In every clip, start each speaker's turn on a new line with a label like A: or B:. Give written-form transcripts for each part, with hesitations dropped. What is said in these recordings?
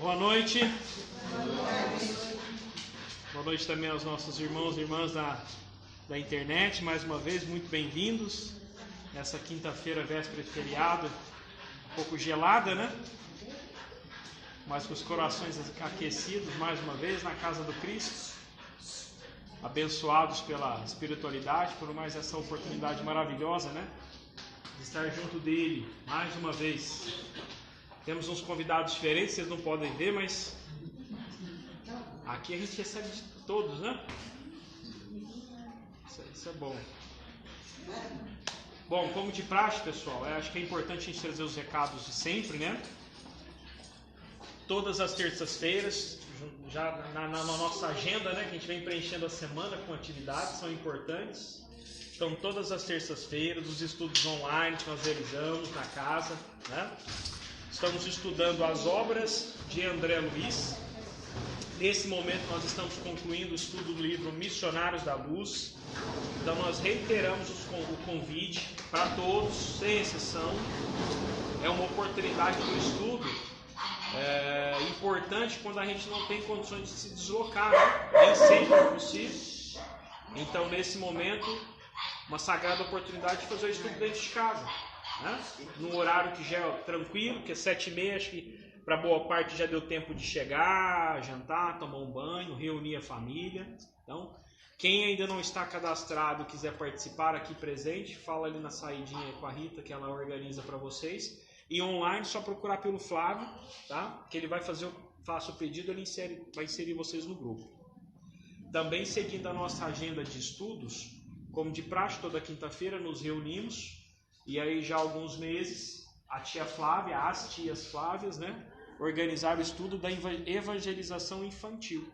A: Boa noite. Boa noite também aos nossos irmãos e irmãs da internet. Mais uma vez, muito bem-vindos. Nessa quinta-feira, véspera de feriado, um pouco gelada, né? Mas com os corações aquecidos, mais uma vez, na casa do Cristo. Abençoados pela espiritualidade, por mais essa oportunidade maravilhosa, né? De estar junto dele, mais uma vez. Temos uns convidados diferentes, vocês não podem ver, mas aqui a gente recebe de todos, né? Isso é bom. Bom, como de praxe, pessoal, acho que é importante a gente trazer os recados de sempre, né? Todas as terças-feiras, já na nossa agenda, né? Que a gente vem preenchendo a semana com atividades, são importantes. Então, todas as terças-feiras, os estudos online que nós realizamos na casa, né? Estamos estudando as obras de André Luiz. Nesse momento nós estamos concluindo o estudo do livro Missionários da Luz. Então nós reiteramos o convite para todos, sem exceção. É uma oportunidade do estudo importante quando a gente não tem condições de se deslocar, né? Nem sempre é possível. Então nesse momento, uma sagrada oportunidade de fazer o estudo dentro de casa. Né? Num horário que já é tranquilo, que é 7h30, acho que para boa parte já deu tempo de chegar, jantar, tomar um banho, reunir a família. Então, quem ainda não está cadastrado e quiser participar aqui presente, fala ali na saidinha com a Rita que ela organiza para vocês. E online, só procurar pelo Flávio, tá? Que ele vai faça o pedido, ele vai inserir vocês no grupo. Também seguindo a nossa agenda de estudos, como de praxe, toda quinta-feira nos reunimos. E aí já há alguns meses, a tia Flávia, as tias Flávias, né, organizaram o estudo da evangelização infantil.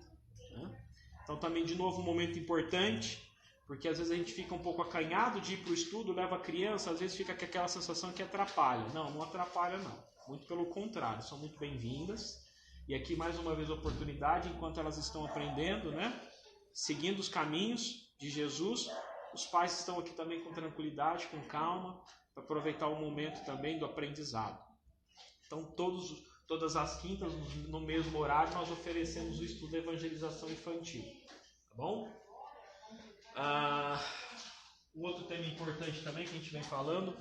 A: Né? Então também, de novo, um momento importante, porque às vezes a gente fica um pouco acanhado de ir para o estudo, leva a criança, às vezes fica com aquela sensação que atrapalha. Não atrapalha não. Muito pelo contrário, são muito bem-vindas. E aqui mais uma vez a oportunidade, enquanto elas estão aprendendo, né, seguindo os caminhos de Jesus, os pais estão aqui também com tranquilidade, com calma, para aproveitar o momento também do aprendizado. Então, todas as quintas, no mesmo horário, nós oferecemos o estudo da evangelização infantil. Tá bom? Um outro tema importante também que a gente vem falando,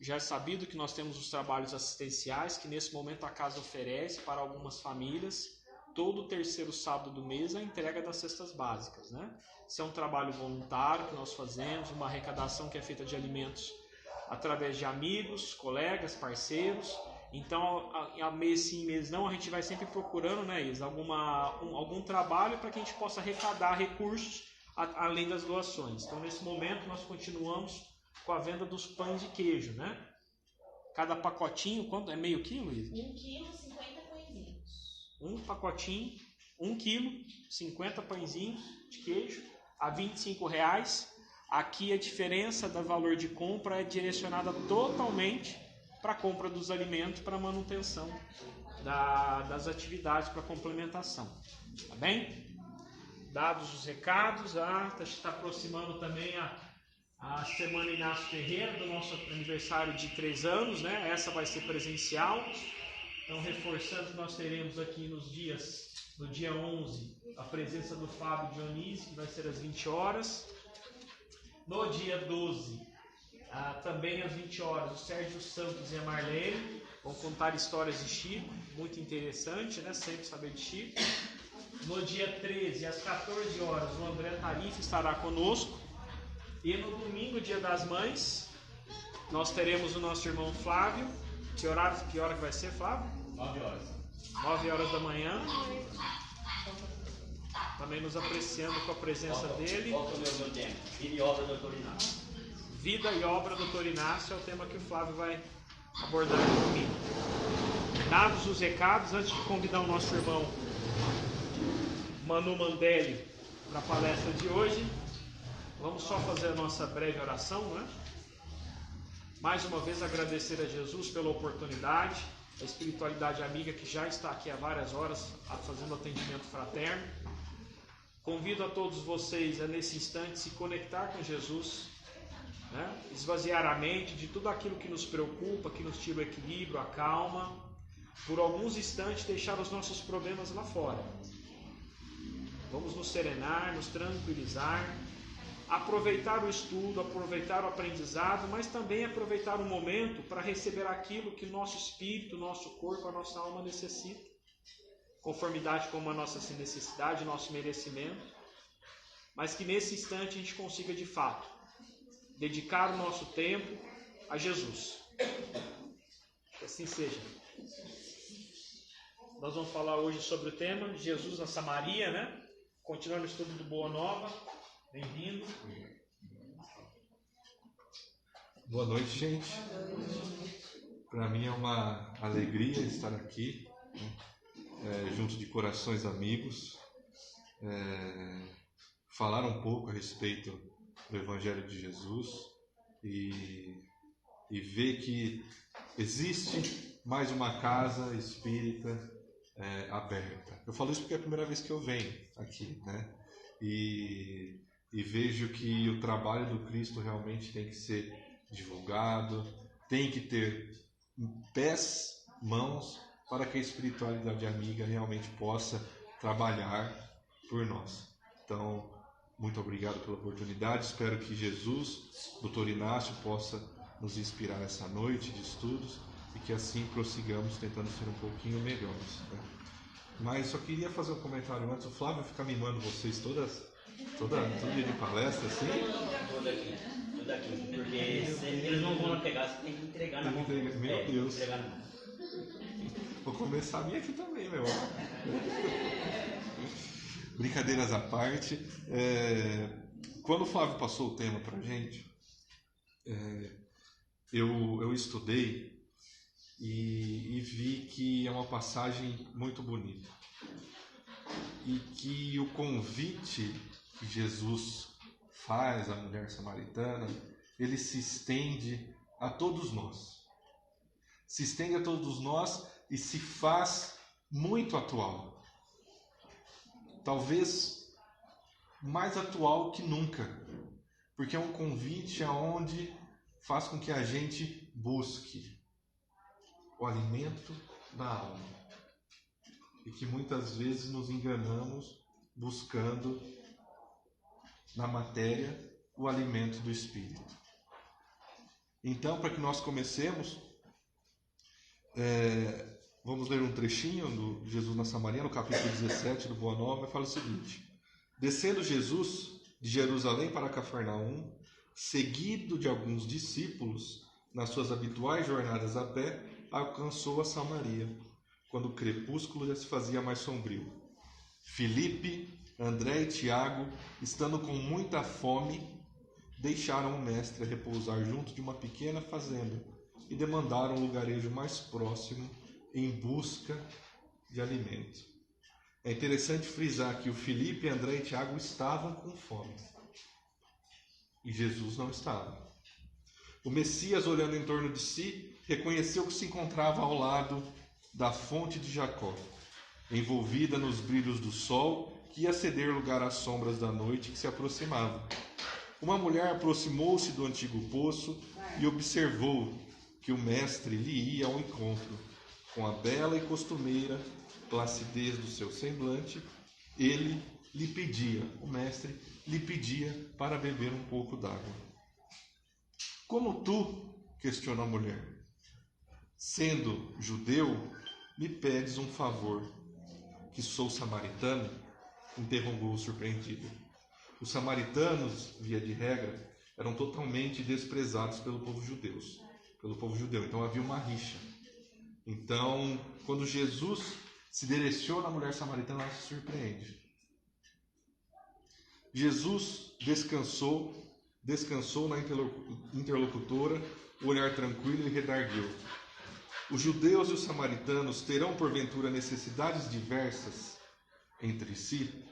A: já é sabido que nós temos os trabalhos assistenciais, que nesse momento a casa oferece para algumas famílias, todo terceiro sábado do mês, a entrega das cestas básicas, né? Isso é um trabalho voluntário que nós fazemos, uma arrecadação que é feita de alimentos através de amigos, colegas, parceiros. Então, a mês sim, mês não, a gente vai sempre procurando, né, Isa, algum trabalho para que a gente possa arrecadar recursos além das doações. Então, nesse momento, nós continuamos com a venda dos pães de queijo, né? Cada pacotinho, quanto? É meio quilo, Isa?
B: 1 quilo, 50 pãezinhos.
A: Um pacotinho, 1 quilo, 50 pãezinhos de queijo, a R$25. Aqui a diferença do valor de compra é direcionada totalmente para a compra dos alimentos, para a manutenção das atividades, para a complementação. Tá bem? Dados os recados, está aproximando também a Semana Inácio Ferreira, do nosso aniversário de 3 anos, né? Essa vai ser presencial. Então, reforçando, nós teremos aqui no dia 11, a presença do Fábio Dionísio, que vai ser às 20 horas. No dia 12, também às 20 horas, o Sérgio Santos e a Marlene vão contar histórias de Chico, muito interessante, né? Sempre saber de Chico. No dia 13, às 14 horas, o André Tarife estará conosco. E no domingo, dia das Mães, nós teremos o nosso irmão Flávio. Que hora que vai ser, Flávio?
C: 9 horas.
A: 9 horas da manhã. Também nos apreciando com a presença dele.
C: Qual é o meu tema? Vida e obra do Dr. Inácio.
A: Vida e obra do Dr. Inácio é o tema que o Flávio vai abordar comigo. Dados os recados, antes de convidar o nosso irmão Manu Mandelli para a palestra de hoje, vamos só fazer a nossa breve oração, né? Mais uma vez agradecer a Jesus pela oportunidade, a espiritualidade amiga que já está aqui há várias horas fazendo atendimento fraterno. Convido a todos vocês a nesse instante se conectar com Jesus, né? Esvaziar a mente de tudo aquilo que nos preocupa, que nos tira o equilíbrio, a calma, por alguns instantes, deixar os nossos problemas lá fora. Vamos nos serenar, nos tranquilizar, aproveitar o estudo, aproveitar o aprendizado, mas também aproveitar o momento para receber aquilo que nosso espírito, nosso corpo, a nossa alma necessita, conformidade com a nossa necessidade, nosso merecimento, mas que nesse instante a gente consiga de fato dedicar o nosso tempo a Jesus. Que assim seja. Nós vamos falar hoje sobre o tema Jesus na Samaria, né? Continuando o estudo do Boa Nova. Bem-vindo.
D: Boa noite, gente. Para mim é uma alegria estar aqui, né? Junto de corações amigos, falar um pouco a respeito do Evangelho de Jesus e ver que existe mais uma casa espírita aberta. Eu falo isso porque é a primeira vez que eu venho aqui, né? E vejo que o trabalho do Cristo realmente tem que ser divulgado, tem que ter pés, mãos, para que a espiritualidade amiga realmente possa trabalhar por nós. Então, muito obrigado pela oportunidade. Espero que Jesus, Dr. Inácio, possa nos inspirar essa noite de estudos e que assim prossigamos tentando ser um pouquinho melhores, né? Mas só queria fazer um comentário antes. O Flávio fica mimando vocês todo dia de palestra, assim?
C: Tudo aqui. Porque eles não vão lá pegar, você tem que entregar na mão.
D: Meu Deus.
C: Entregar na mão.
D: Vou começar a minha aqui também, meu. Brincadeiras à parte. Quando o Flávio passou o tema pra gente, eu estudei e vi que é uma passagem muito bonita. E que o convite que Jesus faz à mulher samaritana, ele se estende a todos nós. Se estende a todos nós e se faz muito atual. Talvez mais atual que nunca. Porque é um convite aonde faz com que a gente busque o alimento da alma. E que muitas vezes nos enganamos buscando na matéria o alimento do Espírito. Então, para que nós comecemos, vamos ler um trechinho do Jesus na Samaria, no capítulo 17 do Boa Nova, fala o seguinte: descendo Jesus de Jerusalém para Cafarnaum, seguido de alguns discípulos, nas suas habituais jornadas a pé, alcançou a Samaria, quando o crepúsculo já se fazia mais sombrio. Filipe, André e Tiago, estando com muita fome, deixaram o mestre repousar junto de uma pequena fazenda e demandaram um lugarejo mais próximo em busca de alimento. É interessante frisar que o Filipe, André e Tiago estavam com fome e Jesus não estava. O Messias, olhando em torno de si, reconheceu que se encontrava ao lado da fonte de Jacó, envolvida nos brilhos do sol, que ia ceder lugar às sombras da noite que se aproximava. Uma mulher aproximou-se do antigo poço e observou que o mestre lhe ia ao encontro. Com a bela e costumeira placidez do seu semblante, o mestre lhe pedia para beber um pouco d'água. Como tu, questionou a mulher, sendo judeu, me pedes um favor, que sou samaritano? Interrogou o surpreendido. Os samaritanos, via de regra, eram totalmente desprezados pelo povo judeu. Então havia uma rixa. Então, quando Jesus se direciona à mulher samaritana, ela se surpreende. Jesus descansou na interlocutora, o olhar tranquilo e redarguiu: os judeus e os samaritanos terão porventura necessidades diversas entre si?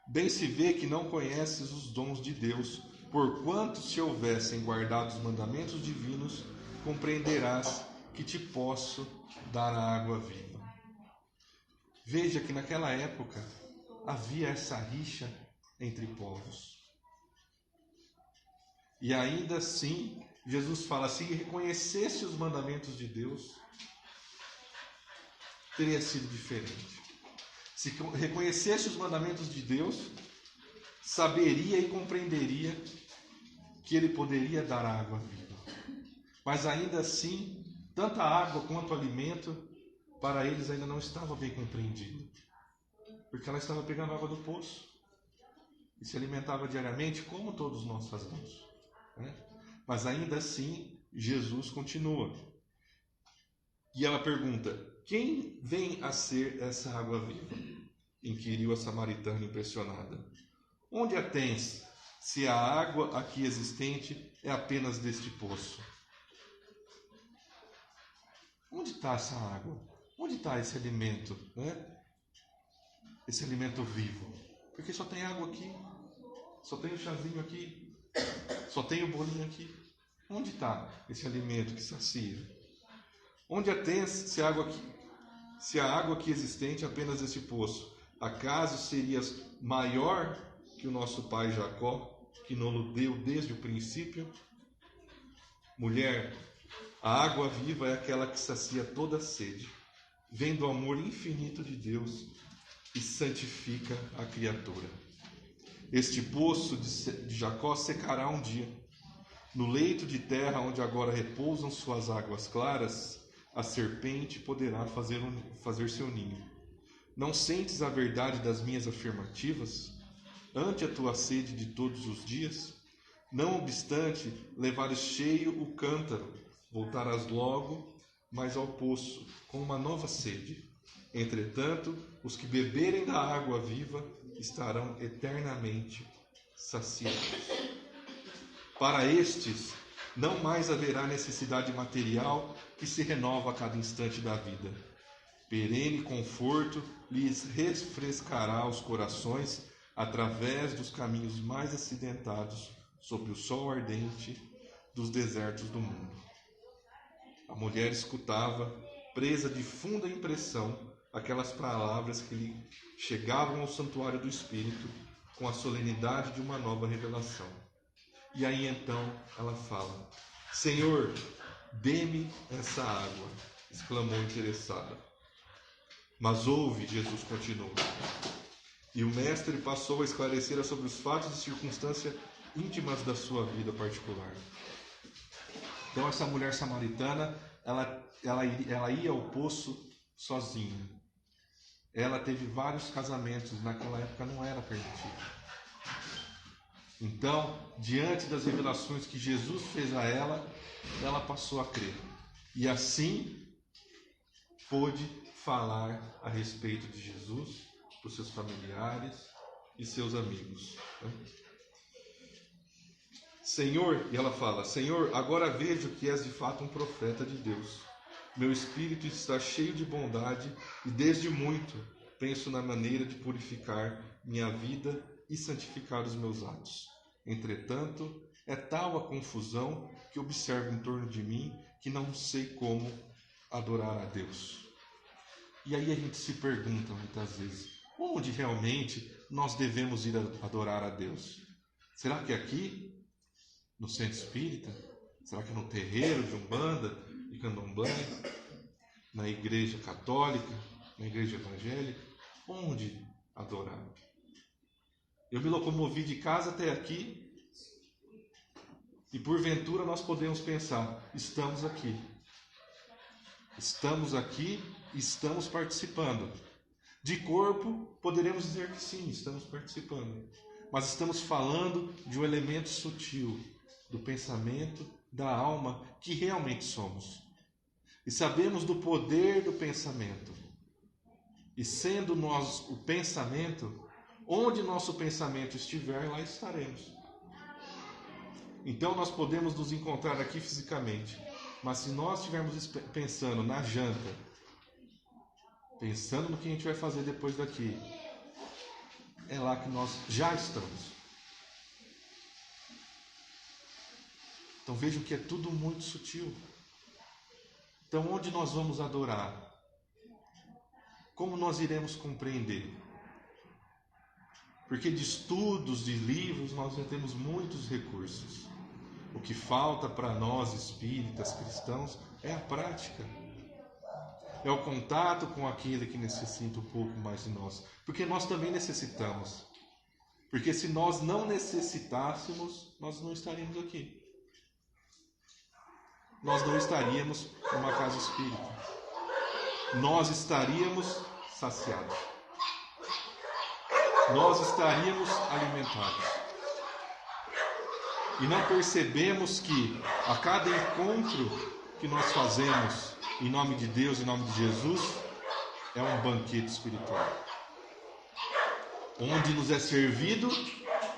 D: Bem se vê que não conheces os dons de Deus, porquanto se houvessem guardado os mandamentos divinos, compreenderás que te posso dar a água viva. Veja que naquela época havia essa rixa entre povos. E ainda assim, Jesus fala: se reconhecesse os mandamentos de Deus, teria sido diferente. Se reconhecesse os mandamentos de Deus, saberia e compreenderia que ele poderia dar a água viva. Mas ainda assim, tanto a água quanto o alimento, para eles ainda não estava bem compreendido. Porque ela estava pegando água do poço e se alimentava diariamente, como todos nós fazemos, né? Mas ainda assim, Jesus continua. E ela pergunta: quem vem a ser essa água viva? Inquiriu a samaritana impressionada. Onde a tens, se a água aqui existente é apenas deste poço? Onde está essa água? Onde está esse alimento, né? Esse alimento vivo? Porque só tem água aqui, só tem o chazinho aqui, só tem o bolinho aqui. Onde está esse alimento que sacia? Onde a tens, se a água aqui existente é apenas deste poço? Acaso serias maior que o nosso pai Jacó, que não deu desde o princípio? Mulher, a água viva é aquela que sacia toda a sede, vem do amor infinito de Deus e santifica a criatura. Este poço de Jacó secará um dia. No leito de terra onde agora repousam suas águas claras, a serpente poderá fazer seu ninho. Não sentes a verdade das minhas afirmativas? Ante a tua sede de todos os dias? Não obstante, levares cheio o cântaro, voltarás logo mais ao poço, com uma nova sede. Entretanto, os que beberem da água viva estarão eternamente saciados. Para estes, não mais haverá necessidade material que se renova a cada instante da vida. Perene conforto lhes refrescará os corações através dos caminhos mais acidentados, sob o sol ardente dos desertos do mundo. A mulher escutava, presa de funda impressão, aquelas palavras que lhe chegavam ao santuário do Espírito com a solenidade de uma nova revelação. E aí então ela fala: Senhor, dê-me essa água, exclamou interessada. Mas ouve, Jesus continuou. E o mestre passou a esclarecer sobre os fatos e circunstâncias íntimas da sua vida particular. Então essa mulher samaritana, ela ia ao poço sozinha. Ela teve vários casamentos, naquela época não era permitido. Então, diante das revelações que Jesus fez a ela, ela passou a crer. E assim pôde falar a respeito de Jesus para os seus familiares e seus amigos. Senhor, e ela fala: Senhor, agora vejo que és de fato um profeta de Deus. Meu espírito está cheio de bondade e desde muito penso na maneira de purificar minha vida e santificar os meus atos. Entretanto, é tal a confusão que observo em torno de mim que não sei como adorar a Deus. E aí a gente se pergunta muitas vezes: onde realmente nós devemos ir adorar a Deus? Será que é aqui, no centro espírita? Será que é no terreiro de Umbanda e Candomblé? Na igreja católica? Na igreja evangélica? Onde adorar? Eu me locomovi de casa até aqui e porventura nós podemos pensar: estamos aqui. Estamos aqui e estamos participando. De corpo, poderemos dizer que sim, estamos participando. Mas estamos falando de um elemento sutil, do pensamento, da alma, que realmente somos. E sabemos do poder do pensamento. E sendo nós o pensamento, onde nosso pensamento estiver, lá estaremos. Então nós podemos nos encontrar aqui fisicamente. Mas se nós estivermos pensando na janta, pensando no que a gente vai fazer depois daqui, é lá que nós já estamos. Então vejam que é tudo muito sutil. Então onde nós vamos adorar? Como nós iremos compreender? Porque de estudos, de livros, nós já temos muitos recursos. O que falta para nós espíritas, cristãos, é a prática. é o contato com aquele que necessita um pouco mais de nós. Porque nós também necessitamos. Porque se nós não necessitássemos, nós não estaríamos aqui. Nós não estaríamos numa casa espírita. Nós estaríamos saciados. Nós estaríamos alimentados. E não percebemos que a cada encontro que nós fazemos em nome de Deus, em nome de Jesus, é um banquete espiritual. Onde nos é servido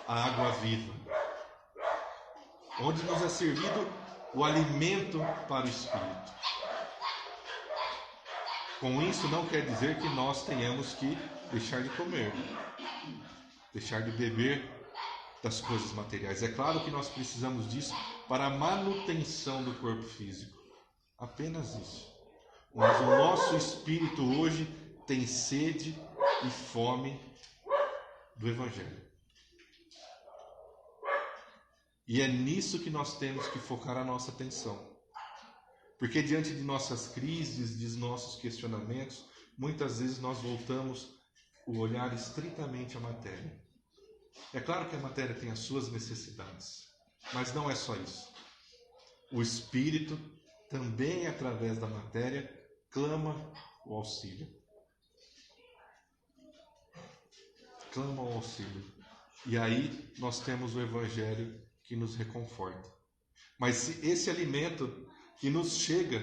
D: a água viva. Onde nos é servido o alimento para o espírito. Com isso não quer dizer que nós tenhamos que deixar de comer, deixar de beber das coisas materiais. É claro que nós precisamos disso para a manutenção do corpo físico. Apenas isso. Mas o nosso espírito hoje tem sede e fome do Evangelho. E é nisso que nós temos que focar a nossa atenção. Porque diante de nossas crises, de nossos questionamentos, muitas vezes nós voltamos o olhar estritamente à matéria. É claro que a matéria tem as suas necessidades, mas não é só isso. O espírito também, através da matéria, clama o auxílio. Clama o auxílio. E aí nós temos o Evangelho que nos reconforta. Mas se esse alimento que nos chega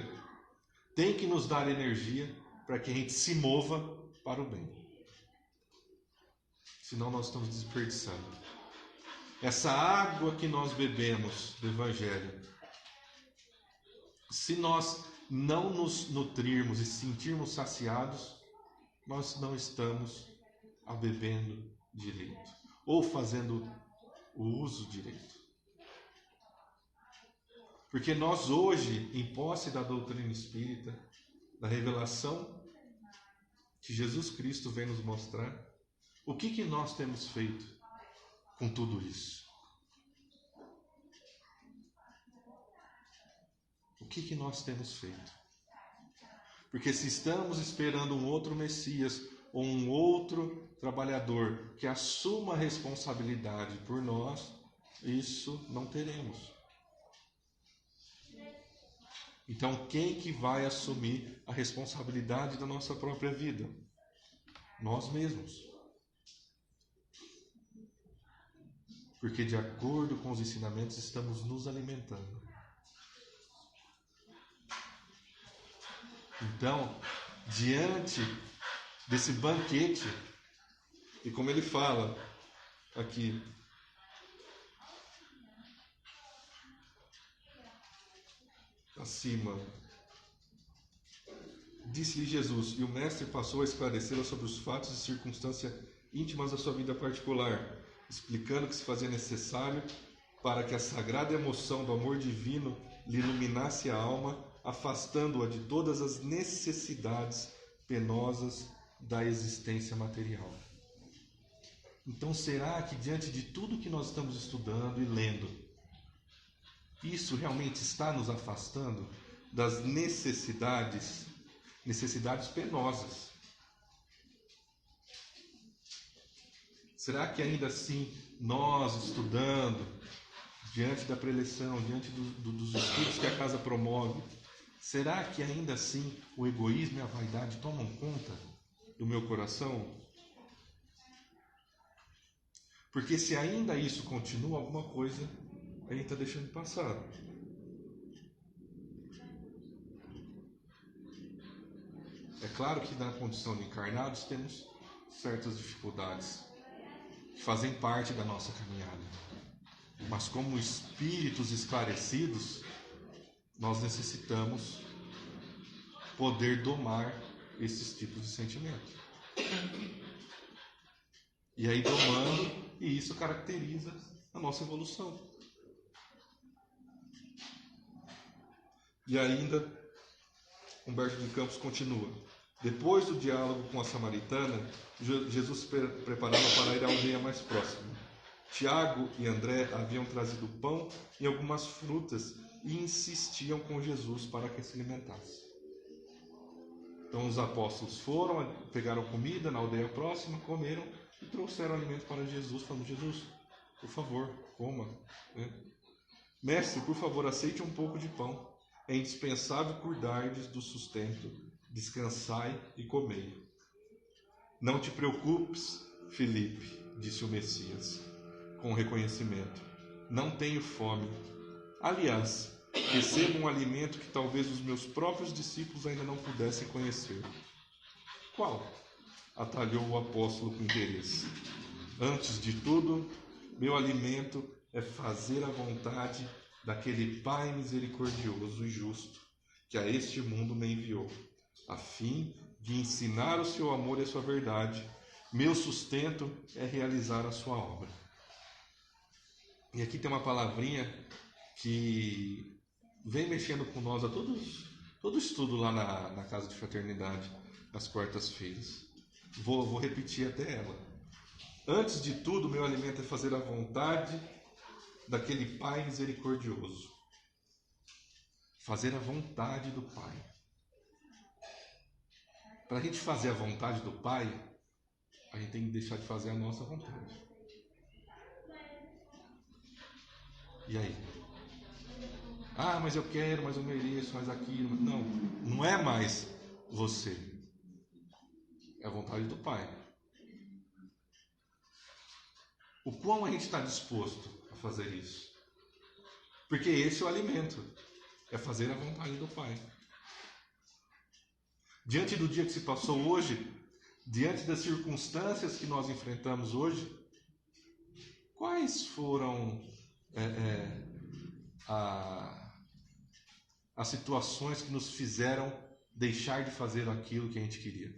D: tem que nos dar energia para que a gente se mova para o bem. Senão nós estamos desperdiçando. Essa água que nós bebemos do Evangelho, se nós não nos nutrirmos e sentirmos saciados, nós não estamos a bebendo direito ou fazendo o uso direito. Porque nós hoje, em posse da doutrina espírita, da revelação que Jesus Cristo vem nos mostrar, o que nós temos feito com tudo isso? O que nós temos feito? Porque se estamos esperando um outro Messias ou um outro trabalhador que assuma a responsabilidade por nós, isso não teremos. Então, quem que vai assumir a responsabilidade da nossa própria vida? Nós mesmos. Porque de acordo com os ensinamentos estamos nos alimentando. Então, diante desse banquete, e como ele fala aqui, acima, disse-lhe Jesus, e o mestre passou a esclarecê-la sobre os fatos e circunstâncias íntimas da sua vida particular, explicando que se fazia necessário para que a sagrada emoção do amor divino lhe iluminasse a alma, afastando-a de todas as necessidades penosas da existência material. Então, será que diante de tudo que nós estamos estudando e lendo, isso realmente está nos afastando das necessidades penosas? Será que ainda assim, nós estudando, diante da preleção, diante dos estudos que a casa promove, será que ainda assim o egoísmo e a vaidade tomam conta do meu coração? Porque se ainda isso continua, alguma coisa a gente está deixando passar. É claro que na condição de encarnados temos certas dificuldades que fazem parte da nossa caminhada. Mas como espíritos esclarecidos, nós necessitamos poder domar esses tipos de sentimento. E aí domando, e isso caracteriza a nossa evolução. E ainda, Humberto de Campos continua. Depois do diálogo com a samaritana, Jesus se preparava para ir à aldeia mais próxima. Tiago e André haviam trazido pão e algumas frutas e insistiam com Jesus para que se alimentasse. Então os apóstolos foram, pegaram comida na aldeia próxima, comeram e trouxeram alimento para Jesus, falando: Jesus, por favor, coma. Mestre, por favor, aceite um pouco de pão. É indispensável cuidardes do sustento. Descansai e comei. Não te preocupes, Filipe, disse o Messias, com reconhecimento. Não tenho fome. Aliás, recebo um alimento que talvez os meus próprios discípulos ainda não pudessem conhecer. Qual? Atalhou o apóstolo com interesse. Antes de tudo, meu alimento é fazer a vontade daquele Pai misericordioso e justo que a este mundo me enviou, a fim de ensinar o seu amor e a sua verdade. Meu sustento é realizar a sua obra. E aqui tem uma palavrinha que vem mexendo com nós a todo estudo lá na Casa de Fraternidade, às quartas-feiras. Vou repetir até ela. Antes de tudo, meu alimento é fazer a vontade daquele Pai misericordioso. Fazer a vontade do Pai. Para a gente fazer a vontade do Pai, a gente tem que deixar de fazer a nossa vontade. E aí? Ah, mas eu quero, mas eu mereço, mas aquilo. Não, não é mais você. É a vontade do Pai. O quão a gente está disposto a fazer isso? Porque esse é o alimento. É fazer a vontade do Pai. Diante do dia que se passou hoje, diante das circunstâncias que nós enfrentamos hoje, quais foram as situações que nos fizeram deixar de fazer aquilo que a gente queria?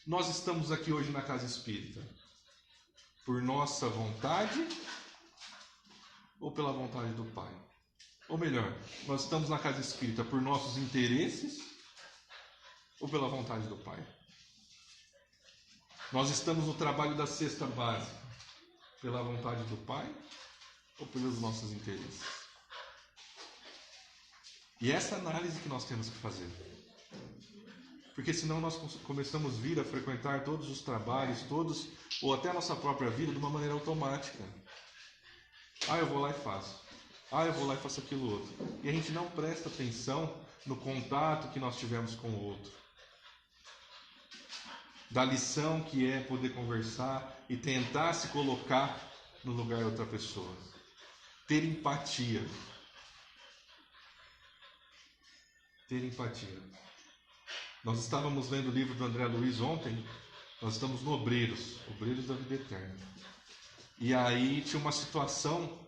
D: Nós estamos aqui hoje na Casa Espírita por nossa vontade ou pela vontade do Pai? Ou melhor, nós estamos na Casa Espírita por nossos interesses ou pela vontade do Pai? Nós estamos no trabalho da cesta básica pela vontade do Pai ou pelos nossos interesses? E essa análise que nós temos que fazer. Porque senão nós começamos a vir a frequentar todos os trabalhos, ou até a nossa própria vida de uma maneira automática. Ah, eu vou lá e faço. Ah, eu vou lá e faço aquilo outro. E a gente não presta atenção no contato que nós tivemos com o outro. Da lição que é poder conversar e tentar se colocar no lugar de outra pessoa. Ter empatia. Ter empatia. Nós estávamos lendo o livro do André Luiz ontem. Nós estamos no Obreiros da Vida Eterna. E aí tinha uma situação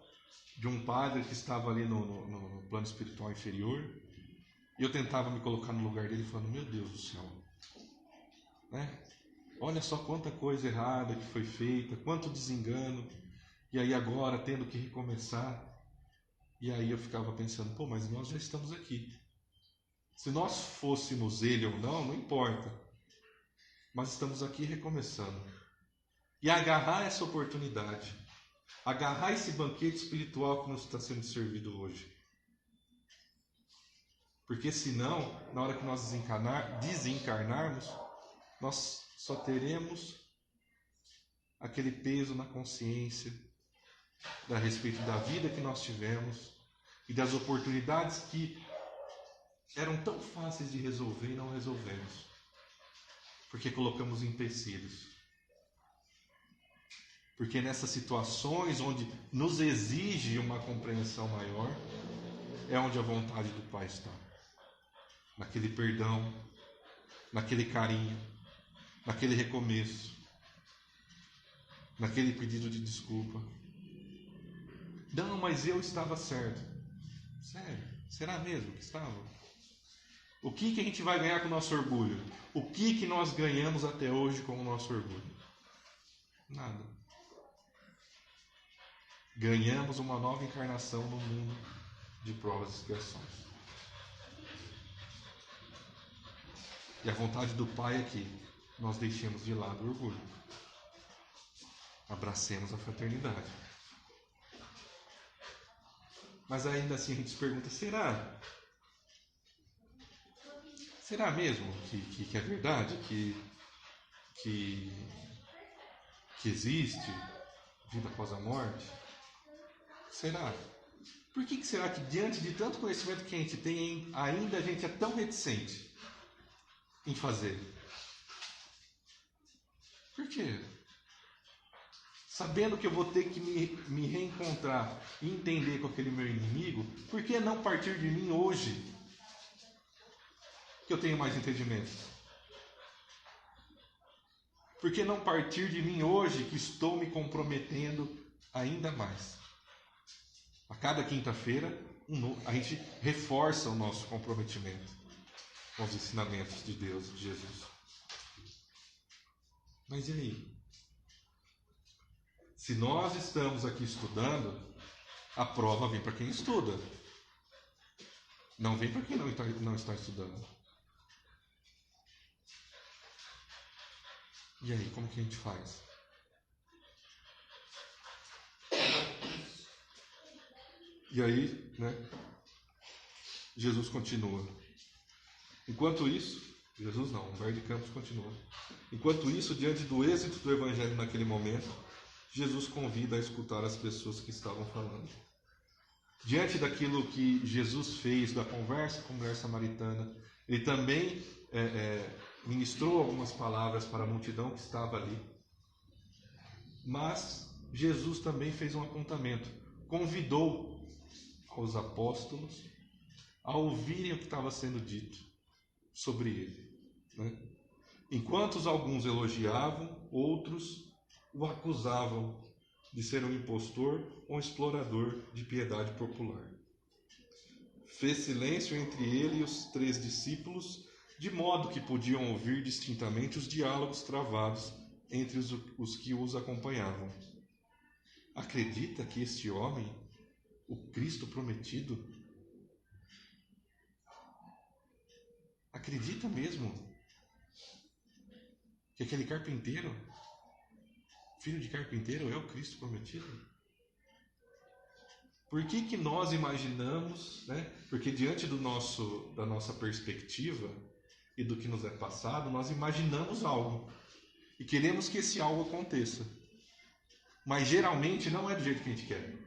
D: de um padre que estava ali no plano espiritual inferior. E eu tentava me colocar no lugar dele falando: meu Deus do céu, né? Olha só quanta coisa errada que foi feita, quanto desengano. E aí agora tendo que recomeçar. E aí eu ficava pensando: pô, mas nós já estamos aqui. Se nós fôssemos ele ou não, não importa. Mas estamos aqui recomeçando. E agarrar essa oportunidade. Agarrar esse banquete espiritual que nos está sendo servido hoje. Porque senão, na hora que nós desencarnarmos, nós só teremos aquele peso na consciência a respeito da vida que nós tivemos e das oportunidades que eram tão fáceis de resolver e não resolvemos. Porque colocamos empecilhos. Porque nessas situações onde nos exige uma compreensão maior, é onde a vontade do Pai está. Naquele perdão, naquele carinho, naquele recomeço, naquele pedido de desculpa. Não, mas eu estava certo. Sério? Será mesmo que estava? O que a gente vai ganhar com o nosso orgulho? O que nós ganhamos até hoje com o nosso orgulho? Nada. Ganhamos uma nova encarnação no mundo de provas e expiações. E a vontade do Pai é que nós deixemos de lado o orgulho. Abracemos a fraternidade. Mas ainda assim a gente se pergunta: será? Será mesmo que é verdade? Que existe vida após a morte? Será? Por que será que diante de tanto conhecimento que a gente tem, ainda a gente é tão reticente em fazer? Por quê? Sabendo que eu vou ter que me reencontrar e entender com aquele meu inimigo, por que não partir de mim hoje? Que eu tenho mais entendimento. Por que não partir de mim hoje que estou me comprometendo ainda mais? A cada quinta-feira a gente reforça o nosso comprometimento com os ensinamentos de Deus, de Jesus. Mas e aí? Se nós estamos aqui estudando, a prova vem para quem estuda. Não vem para quem não está estudando. E aí, como que a gente faz? E aí, Jesus continua. Enquanto isso, Humberto de Campos continua. Enquanto isso, diante do êxito do Evangelho naquele momento, Jesus convida a escutar as pessoas que estavam falando. Diante daquilo que Jesus fez, da conversa com a mulher samaritana, ele também ministrou algumas palavras para a multidão que estava ali. Mas Jesus também fez um apontamento. Convidou aos apóstolos a ouvirem o que estava sendo dito sobre ele. Enquanto alguns elogiavam, outros o acusavam de ser um impostor ou um explorador de piedade popular. Fez silêncio entre ele e os 3 discípulos, de modo que podiam ouvir distintamente os diálogos travados entre os que os acompanhavam. Acredita que este homem, o Cristo prometido, acredita mesmo que aquele carpinteiro, filho de carpinteiro, é o Cristo prometido? Por que nós imaginamos, porque diante da nossa perspectiva e do que nos é passado, nós imaginamos algo e queremos que esse algo aconteça, mas geralmente não é do jeito que a gente quer.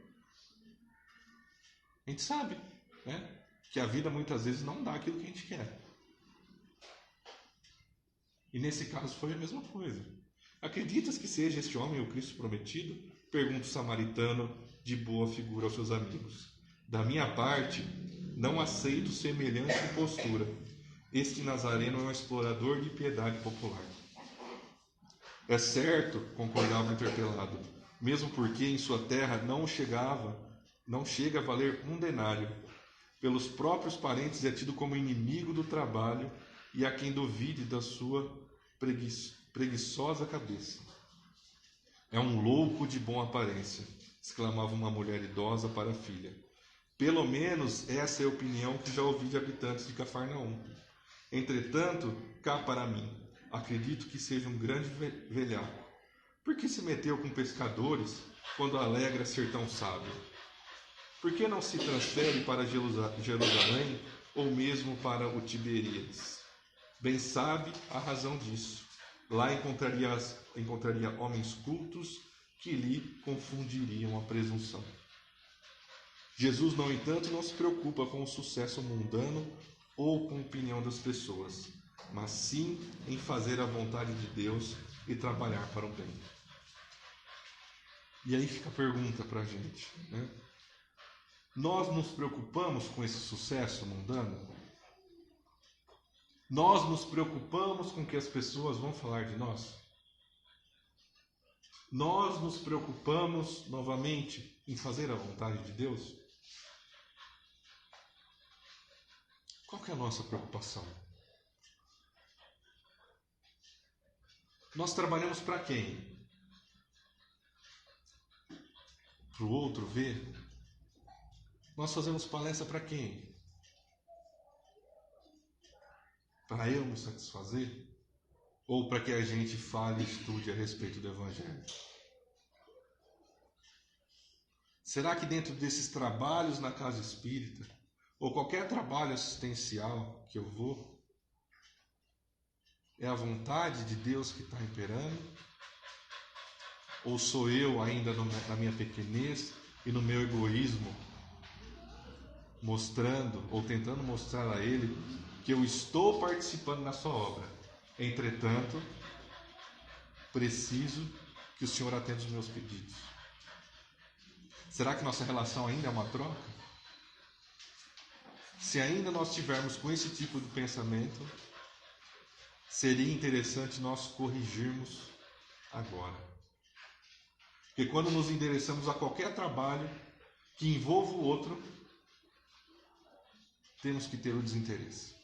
D: A gente sabe, que a vida muitas vezes não dá aquilo que a gente quer. E nesse caso foi a mesma coisa. Acreditas que seja este homem o Cristo prometido? Pergunta o samaritano de boa figura aos seus amigos. Da minha parte, não aceito semelhante postura. Este nazareno é um explorador de piedade popular. É certo, concordava o interpelado, mesmo porque em sua terra não chega a valer um denário. Pelos próprios parentes é tido como inimigo do trabalho e há quem duvide da sua preguiçosa cabeça. É um louco de boa aparência, exclamava uma mulher idosa para a filha. Pelo menos essa é a opinião que já ouvi de habitantes de Cafarnaum. Entretanto, cá para mim, acredito que seja um grande velhaco. Por que se meteu com pescadores quando alegra ser tão sábio? Por que não se transfere para Jerusalém ou mesmo para o Tiberíades? Bem sabe a razão disso. Lá encontraria homens cultos que lhe confundiriam a presunção. Jesus, no entanto, não se preocupa com o sucesso mundano ou com a opinião das pessoas, mas sim em fazer a vontade de Deus e trabalhar para o bem. E aí fica a pergunta para a gente, Nós nos preocupamos com esse sucesso mundano? Nós nos preocupamos com o que as pessoas vão falar de nós? Nós nos preocupamos novamente em fazer a vontade de Deus? Qual que é a nossa preocupação? Nós trabalhamos para quem? Para o outro ver? Nós fazemos palestra para quem? Para eu me satisfazer? Ou para que a gente fale e estude a respeito do Evangelho? Será que dentro desses trabalhos na casa espírita, ou qualquer trabalho assistencial que eu vou, É a vontade de Deus que está imperando? Ou sou eu ainda na minha pequenez e no meu egoísmo, mostrando ou tentando mostrar a Ele que eu estou participando na sua obra? Entretanto, preciso que o Senhor atenda os meus pedidos. Será que nossa relação ainda é uma troca? Se ainda nós estivermos com esse tipo de pensamento, seria interessante nós corrigirmos agora. Porque quando nos endereçamos a qualquer trabalho que envolva o outro, temos que ter o desinteresse.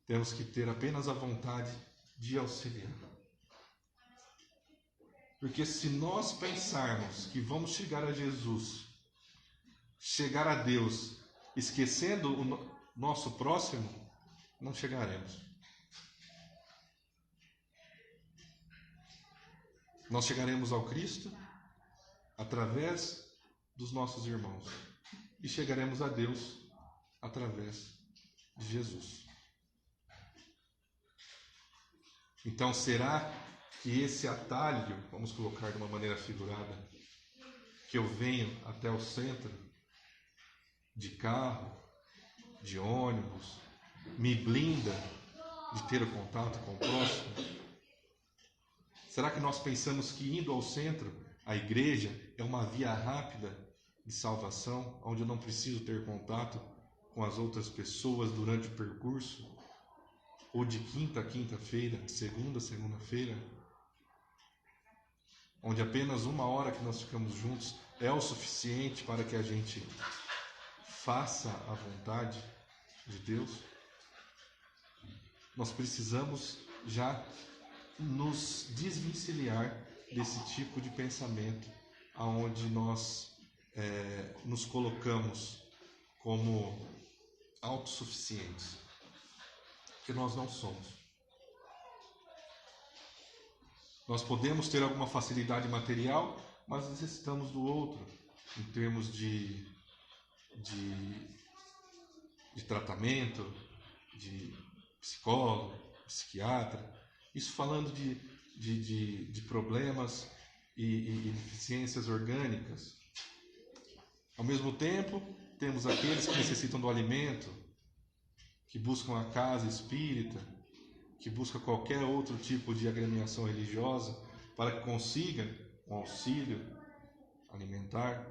D: Temos que ter apenas a vontade de auxiliar. Porque se nós pensarmos que vamos chegar a Jesus, chegar a Deus, esquecendo o nosso próximo, não chegaremos. Nós chegaremos ao Cristo através dos nossos irmãos e chegaremos a Deus através de Jesus. Então, será que esse atalho, vamos colocar de uma maneira figurada, que eu venho até o centro, de carro, de ônibus, me blinda de ter o contato com o próximo? Será que nós pensamos que indo ao centro, a igreja é uma via rápida de salvação, onde eu não preciso ter contato com as outras pessoas durante o percurso? Ou de quinta a quinta-feira, de segunda a segunda-feira? Onde apenas 1 hora que nós ficamos juntos é o suficiente para que a gente faça a vontade de Deus? Nós precisamos já nos desvencilhar desse tipo de pensamento, aonde nós nos colocamos como autossuficientes, que nós não somos. Nós podemos ter alguma facilidade material, mas necessitamos do outro, em termos de tratamento, de psicólogo, psiquiatra. Isso falando de problemas e deficiências orgânicas. Ao mesmo tempo, temos aqueles que necessitam do alimento, que buscam a casa espírita, que buscam qualquer outro tipo de agremiação religiosa para que consigam um auxílio alimentar.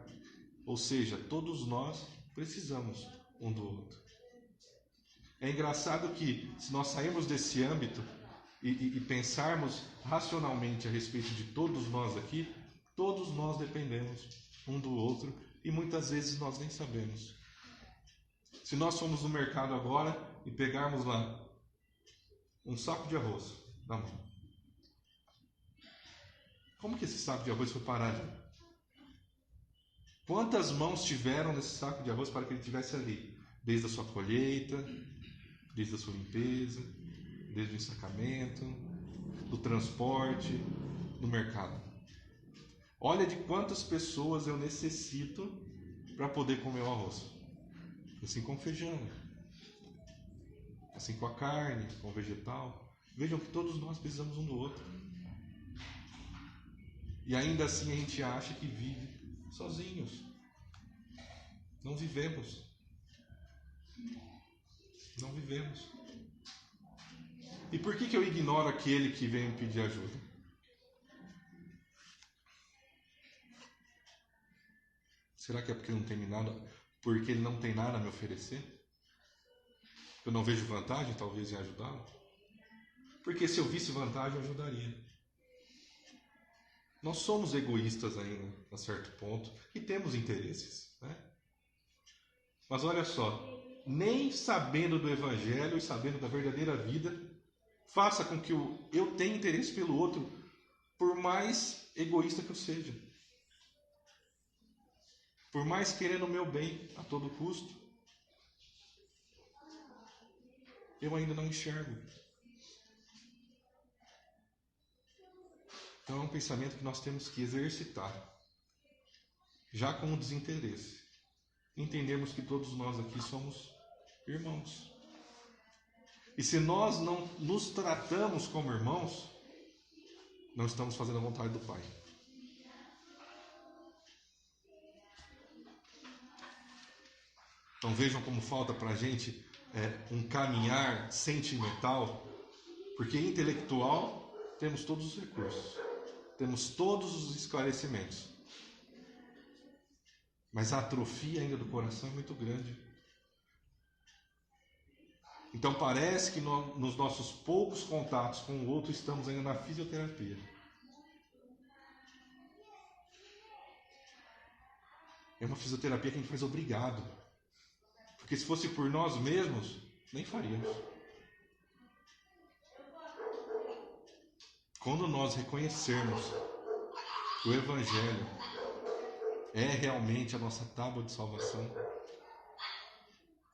D: Ou seja, todos nós precisamos um do outro. É engraçado que, se nós sairmos desse âmbito e pensarmos racionalmente a respeito de todos nós aqui, todos nós dependemos um do outro e muitas vezes nós nem sabemos. Se nós formos no mercado agora e pegarmos lá um saco de arroz na mão, como que esse saco de arroz foi parar ali? Quantas mãos tiveram nesse saco de arroz para que ele estivesse ali? Desde a sua colheita, desde a sua limpeza, desde o ensacamento, do transporte, do mercado. Olha de quantas pessoas eu necessito para poder comer o arroz. Assim com o feijão, assim com a carne, com o vegetal. Vejam que todos nós precisamos um do outro. E ainda assim a gente acha que vive sozinhos. Não vivemos. Não vivemos. E por que eu ignoro aquele que vem me pedir ajuda? Será que é porque porque ele não tem nada a me oferecer? Eu não vejo vantagem, talvez, em ajudá-lo? Porque se eu visse vantagem, eu ajudaria. Nós somos egoístas ainda, a certo ponto, e temos interesses, né? Mas olha só, nem sabendo do Evangelho e sabendo da verdadeira vida, faça com que eu tenha interesse pelo outro, por mais egoísta que eu seja. Por mais querendo o meu bem a todo custo, eu ainda não enxergo. Então é um pensamento que nós temos que exercitar, já com o desinteresse. Entendemos que todos nós aqui somos irmãos. E se nós não nos tratamos como irmãos, não estamos fazendo a vontade do Pai. Então vejam como falta para a gente um caminhar sentimental, porque intelectual temos todos os recursos, temos todos os esclarecimentos, mas a atrofia ainda do coração é muito grande. Então parece que nos nossos poucos contatos com o outro estamos ainda na fisioterapia. É uma fisioterapia que a gente faz obrigado. Porque se fosse por nós mesmos, nem faríamos. Quando nós reconhecermos que o Evangelho é realmente a nossa tábua de salvação,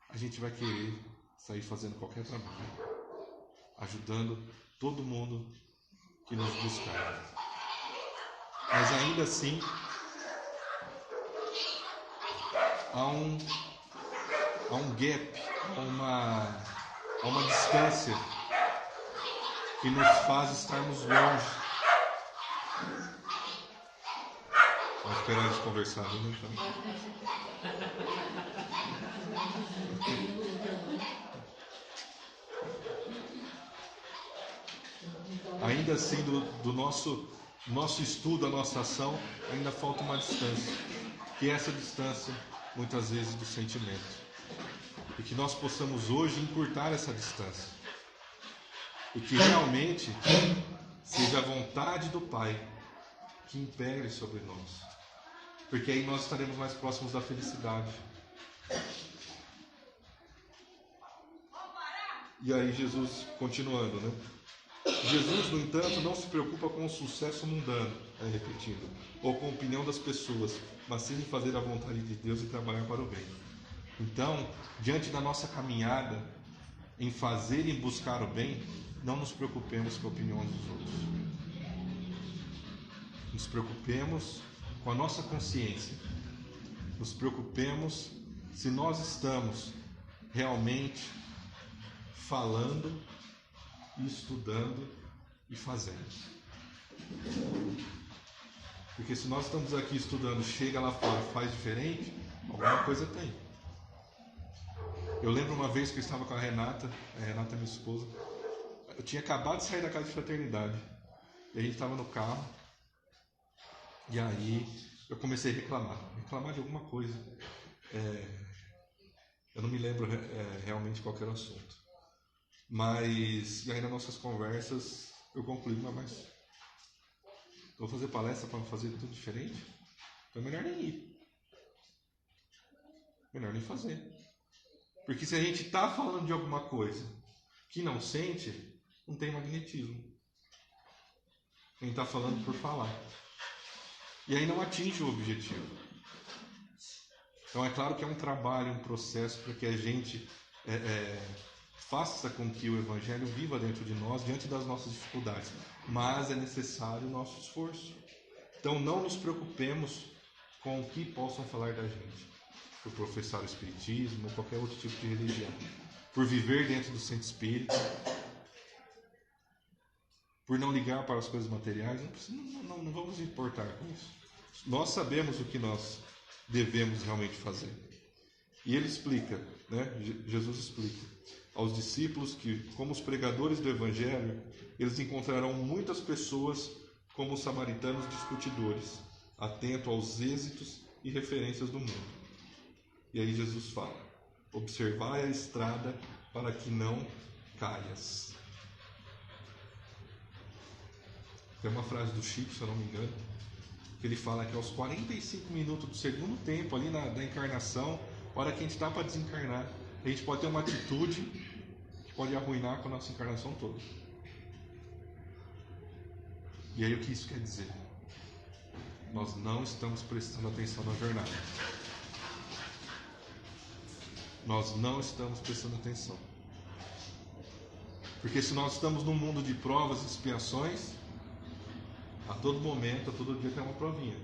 D: a gente vai querer sair fazendo qualquer trabalho, ajudando todo mundo que nos buscar. Mas ainda assim, há um gap, há uma distância que nos faz estarmos longe. Vamos esperar eles conversarem, né? Ainda assim, do nosso estudo, a nossa ação, ainda falta uma distância. Que é essa distância, muitas vezes, do sentimento. E que nós possamos hoje encurtar essa distância. E que realmente seja a vontade do Pai que impere sobre nós. Porque aí nós estaremos mais próximos da felicidade. E aí Jesus, continuando, né? Jesus, no entanto, não se preocupa com o sucesso mundano, repetindo, ou com a opinião das pessoas, mas sim em fazer a vontade de Deus e trabalhar para o bem. Então, diante da nossa caminhada em fazer e buscar o bem, não nos preocupemos com a opinião dos outros. Nos preocupemos com a nossa consciência. Nos preocupemos se nós estamos realmente falando, estudando e fazendo. Porque se nós estamos aqui estudando, chega lá fora e faz diferente, alguma coisa tem. Eu lembro uma vez que eu estava com a Renata é minha esposa. Eu tinha acabado de sair da casa de fraternidade. E a gente estava no carro. E aí eu comecei a reclamar de alguma coisa. Eu não me lembro realmente qual que era o assunto. Mas, e aí nas nossas conversas, eu concluí, mas vou fazer palestra para fazer tudo diferente? Então é melhor nem ir. Melhor nem fazer. Porque se a gente está falando de alguma coisa que não sente, não tem magnetismo. A gente está falando por falar. E aí não atinge o objetivo. Então é claro que é um trabalho, um processo para que a gente faça com que o Evangelho viva dentro de nós diante das nossas dificuldades. Mas é necessário o nosso esforço. Então não nos preocupemos com o que possam falar da gente. Por professar o Espiritismo ou qualquer outro tipo de religião. Por viver dentro do centro espírita. Por não ligar para as coisas materiais. Não vamos importar com isso. Nós sabemos o que nós devemos realmente fazer. E ele explica, né? Jesus explica aos discípulos que, como os pregadores do Evangelho, eles encontrarão muitas pessoas como os samaritanos discutidores, atento aos êxitos e referências do mundo. E aí Jesus fala: observai a estrada para que não caias. Tem uma frase do Chico, se eu não me engano, que ele fala que aos 45 minutos do segundo tempo, ali da encarnação, a hora que a gente está para desencarnar, a gente pode ter uma atitude que pode arruinar com a nossa encarnação toda. E aí o que isso quer dizer? Nós não estamos prestando atenção na jornada. Nós não estamos prestando atenção. Porque se nós estamos num mundo de provas e expiações, a todo momento, a todo dia tem uma provinha.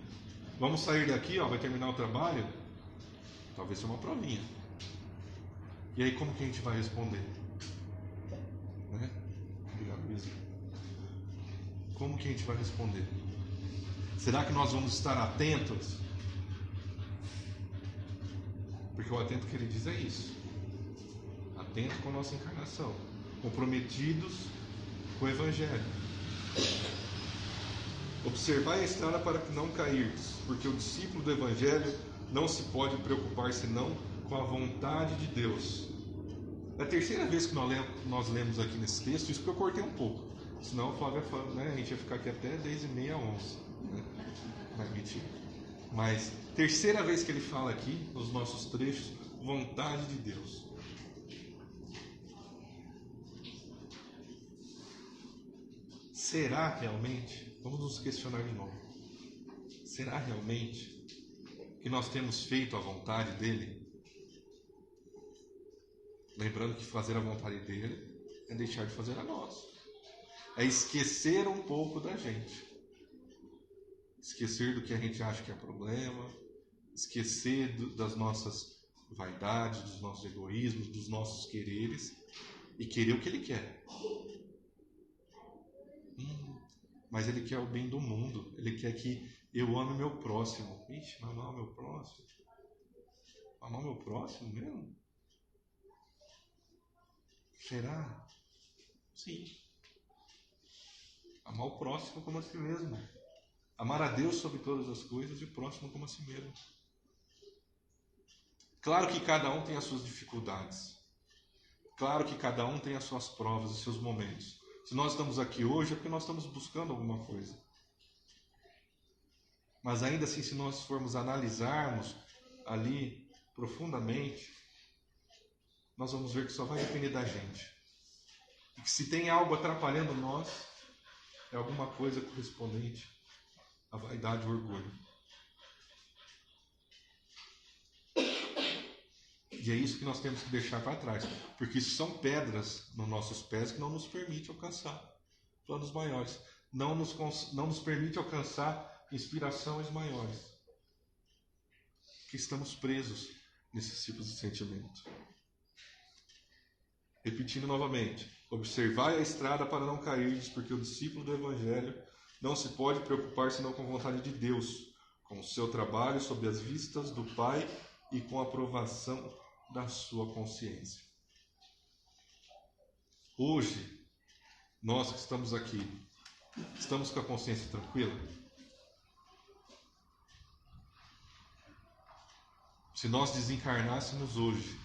D: Vamos sair daqui, vai terminar o trabalho? Talvez seja uma provinha. E aí como que a gente vai responder? né? Obrigado, Luizinho. Como que a gente vai responder? Será que nós vamos estar atentos? Porque o atento que ele diz é isso. Atento com a nossa encarnação. Comprometidos com o Evangelho. Observai a estrada para que não cairdes, porque o discípulo do Evangelho não se pode preocupar senão com a vontade de Deus. É a terceira vez que nós lemos aqui nesse texto, isso que eu cortei um pouco. Senão o Flávio ia falar, né, a gente ia ficar aqui até 10h30, 11. Né? Não é mentira. Mas, terceira vez que ele fala aqui, nos nossos trechos, vontade de Deus. Será realmente, vamos nos questionar de novo, será realmente que nós temos feito a vontade dele? Lembrando que fazer a vontade dele é deixar de fazer a nossa. É esquecer um pouco da gente. Esquecer do que a gente acha que é problema, esquecer das nossas vaidades, dos nossos egoísmos, dos nossos quereres e querer o que ele quer. Mas ele quer o bem do mundo. Ele quer que eu ame o meu próximo. Ixi, amar o meu próximo? Amar o meu próximo mesmo? Será? Sim. Amar o próximo como a si mesmo. Amar a Deus sobre todas as coisas e o próximo como a si mesmo. Claro que cada um tem as suas dificuldades. Claro que cada um tem as suas provas, os seus momentos. Se nós estamos aqui hoje é porque nós estamos buscando alguma coisa. Mas ainda assim, se nós formos analisarmos ali profundamente, nós vamos ver que só vai depender da gente. E que se tem algo atrapalhando nós, é alguma coisa correspondente à vaidade e ao orgulho. E é isso que nós temos que deixar para trás. Porque isso são pedras nos nossos pés que não nos permite alcançar planos maiores. Não nos permite alcançar inspirações maiores. Que estamos presos nesses tipos de sentimento. Repetindo novamente. Observai a estrada para não cairdes, porque o discípulo do Evangelho não se pode preocupar senão com a vontade de Deus, com o seu trabalho sob as vistas do Pai e com a aprovação da sua consciência. Hoje, nós que estamos aqui, estamos com a consciência tranquila? Se nós desencarnássemos hoje,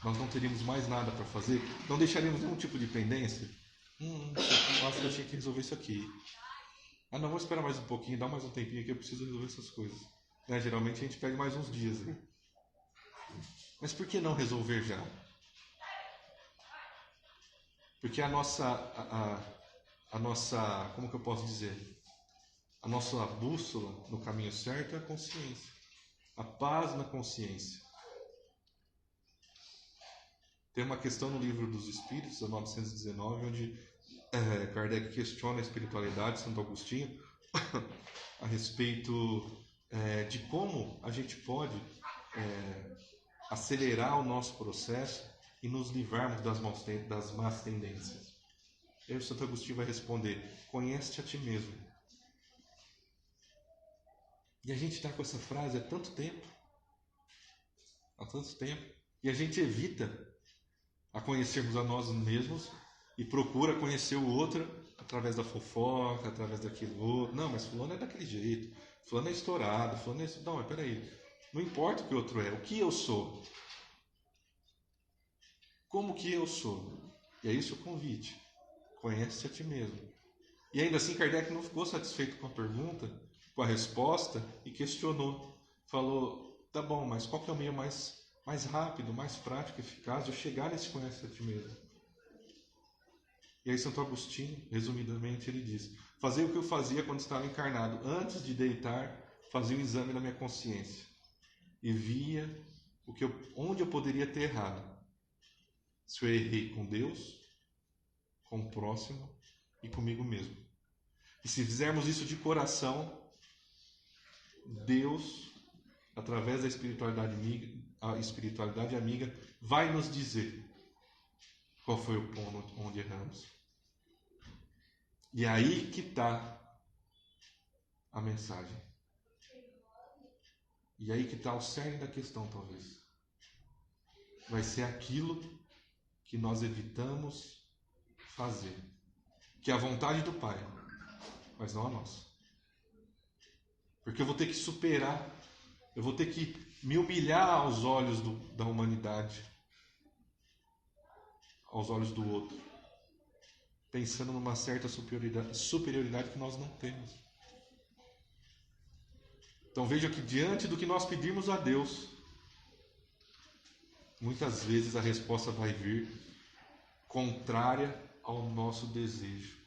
D: nós não teríamos mais nada para fazer? Não deixaríamos nenhum tipo de pendência? Eu acho que eu tinha que resolver isso aqui. Ah, não, vou esperar mais um pouquinho, dá mais um tempinho que eu preciso resolver essas coisas. Né? Geralmente a gente pega mais uns dias aí. Mas por que não resolver já? Porque a nossa, como que eu posso dizer? A nossa bússola no caminho certo é a consciência. A paz na consciência. Tem uma questão no Livro dos Espíritos, 919, onde Kardec questiona a espiritualidade, Santo Agostinho, a respeito de como a gente pode acelerar o nosso processo e nos livrarmos das más tendências. E aí o Santo Agostinho vai responder: conhece-te a ti mesmo. E a gente está com essa frase há tanto tempo. E a gente evita a conhecermos a nós mesmos e procura conhecer o outro através da fofoca, através daquilo outro. Não, mas fulano é daquele jeito, fulano é estourado, fulano é... Não, mas peraí. Não importa o que o outro é, o que eu sou. Como que eu sou? E é isso o convite. Conhece-te a ti mesmo. E ainda assim Kardec não ficou satisfeito com a pergunta, com a resposta, e questionou. Falou, tá bom, mas qual que é o meio mais rápido, mais prático, eficaz de eu chegar nesse conhece-te a ti mesmo? E aí Santo Agostinho, resumidamente, ele diz: fazia o que eu fazia quando estava encarnado. Antes de deitar, fazia um exame na minha consciência. E via onde eu poderia ter errado. Se eu errei com Deus, com o próximo e comigo mesmo. E se fizermos isso de coração, Deus, através da espiritualidade amiga, vai nos dizer Qual foi o ponto onde erramos? E aí que está a mensagem. E aí que está o cerne da questão, talvez. Vai ser aquilo que nós evitamos fazer. Que é a vontade do Pai, mas não a nossa. Porque eu vou ter que superar, eu vou ter que me humilhar aos olhos da humanidade, aos olhos do outro, pensando numa certa superioridade que nós não temos. Então veja que diante do que nós pedimos a Deus, muitas vezes a resposta vai vir contrária ao nosso desejo,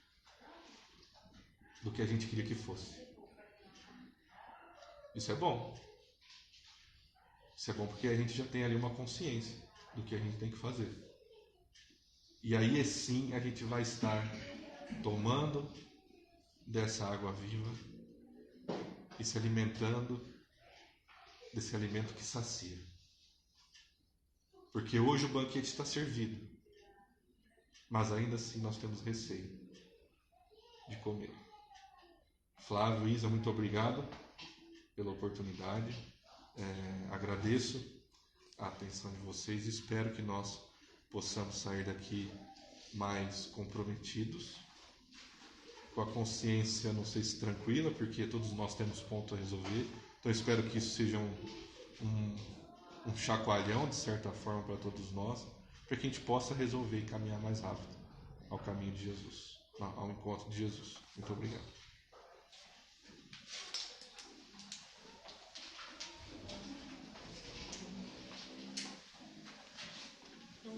D: do que a gente queria que fosse. Isso é bom. Isso é bom porque a gente já tem ali uma consciência do que a gente tem que fazer. E aí sim a gente vai estar tomando dessa água viva e se alimentando desse alimento que sacia. Porque hoje o banquete está servido, mas ainda assim nós temos receio de comer. Flávio, Isa, muito obrigado pela oportunidade. Agradeço a atenção de vocês. Espero que nós possamos sair daqui mais comprometidos, com a consciência, não sei se tranquila, porque todos nós temos ponto a resolver. Então espero que isso seja um chacoalhão, de certa forma, para todos nós, para que a gente possa resolver e caminhar mais rápido ao caminho de Jesus, ao encontro de Jesus. Muito obrigado.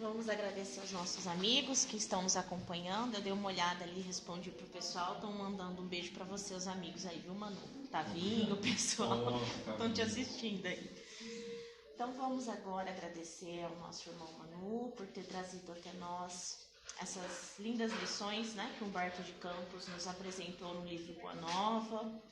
B: Vamos agradecer aos nossos amigos que estão nos acompanhando. Eu dei uma olhada ali, respondi pro pessoal. Estão mandando um beijo para você, os amigos aí, viu, Manu? Tavinho, o pessoal estão te assistindo aí. Então vamos agora agradecer ao nosso irmão Manu por ter trazido até nós essas lindas lições, né, que Humberto de Campos nos apresentou no livro Boa Nova.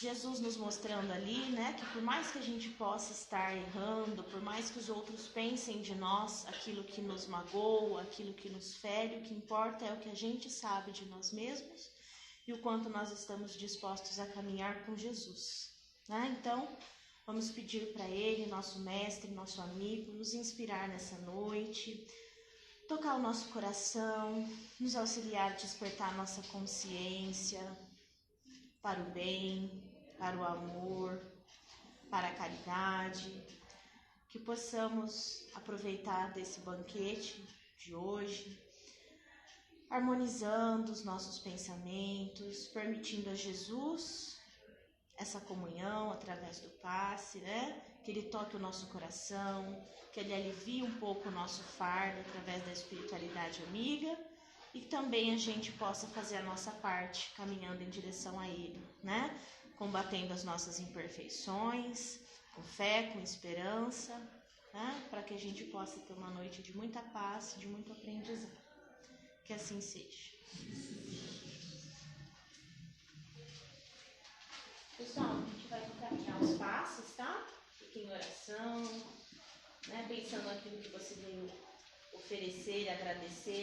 B: Jesus nos mostrando ali, né, que por mais que a gente possa estar errando, por mais que os outros pensem de nós aquilo que nos magoa, aquilo que nos fere, o que importa é o que a gente sabe de nós mesmos e o quanto nós estamos dispostos a caminhar com Jesus, né? Então, vamos pedir para Ele, nosso mestre, nosso amigo, nos inspirar nessa noite, tocar o nosso coração, nos auxiliar a despertar nossa consciência para o bem, para o amor, para a caridade, que possamos aproveitar desse banquete de hoje, harmonizando os nossos pensamentos, permitindo a Jesus essa comunhão através do passe, né? Que Ele toque o nosso coração, que Ele alivie um pouco o nosso fardo através da espiritualidade amiga e que também a gente possa fazer a nossa parte caminhando em direção a Ele, né? Combatendo as nossas imperfeições, com fé, com esperança, né? Para que a gente possa ter uma noite de muita paz, de muito aprendizado. Que assim seja. Pessoal, a gente vai encaminhar os passos, tá? Fiquem em oração, né? Pensando naquilo que você veio oferecer, agradecer.